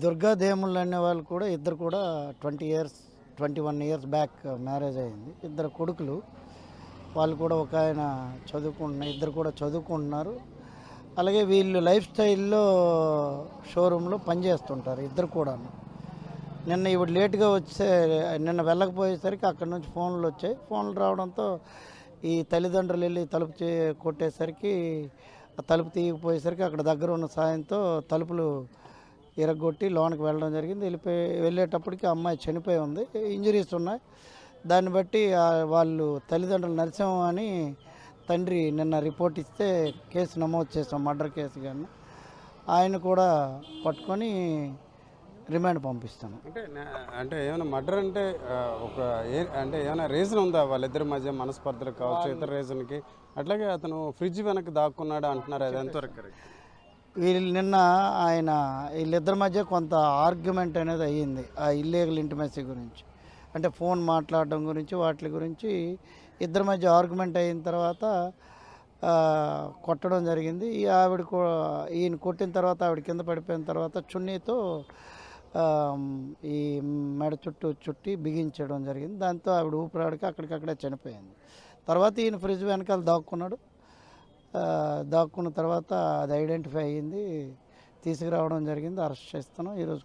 దుర్గాదేముళ్ళు అనే వాళ్ళు కూడా ఇద్దరు కూడా 21 ఇయర్స్ బ్యాక్ మ్యారేజ్ అయింది. ఇద్దరు కొడుకులు. వాళ్ళు కూడా ఒక ఆయన ఇద్దరు కూడా చదువుకుంటున్నారు. అలాగే వీళ్ళు లైఫ్ స్టైల్లో షోరూంలో పనిచేస్తుంటారు ఇద్దరు కూడాను. నిన్న ఇవి లేట్గా నిన్న వెళ్ళకపోయేసరికి అక్కడి నుంచి ఫోన్లు వచ్చాయి. ఫోన్లు రావడంతో ఈ తల్లిదండ్రులు వెళ్ళి తలుపు కొట్టేసరికి ఆ తలుపు తీయకపోయేసరికి అక్కడ దగ్గర ఉన్న సాయంతో తలుపులు ఇరగొట్టి లోనికి వెళ్ళడం జరిగింది. వెళ్ళేటప్పటికి అమ్మాయి చనిపోయి ఉంది. ఇంజరీస్ ఉన్నాయి. దాన్ని బట్టి వాళ్ళు తల్లిదండ్రులు నరసింహం అని తండ్రి నిన్న రిపోర్ట్ ఇస్తే కేసు నమోదు చేసాం, మర్డర్ కేసు. కానీ ఆయన కూడా పట్టుకొని రిమాండ్ పంపిస్తాను. అంటే ఏమైనా మర్డర్ అంటే అంటే ఏమైనా రీజన్ ఉందా వాళ్ళిద్దరి మధ్య మనస్పర్ధలు కావచ్చు, ఇతర రీజన్కి? అట్లాగే అతను ఫ్రిడ్జ్ వెనక్కి దాక్కున్నాడు అంటున్నారు, అది ఎంతవరకు కరెక్ట్? వీళ్ళిద్దరి మధ్య కొంత ఆర్గ్యుమెంట్ అనేది అయ్యింది ఆ ఇల్లీగల్ ఇంటిమసీ గురించి. అంటే ఫోన్ మాట్లాడడం గురించి, వాటి గురించి ఇద్దరి మధ్య ఆర్గ్యుమెంట్ అయిన తర్వాత కొట్టడం జరిగింది. ఈయన కొట్టిన తర్వాత ఆవిడ కింద పడిపోయిన తర్వాత చున్నీతో ఈ మెడ చుట్టూ చుట్టి బిగించడం జరిగింది. దాంతో ఆవిడ ఊపిరాడికి అక్కడికక్కడే చనిపోయింది. తర్వాత ఈయన ఫ్రిడ్జ్ వెనకాల దాక్కున్న తర్వాత అది ఐడెంటిఫై అయ్యింది, తీసుకురావడం జరిగింది, అరెస్ట్ చేస్తున్నాం ఈరోజు.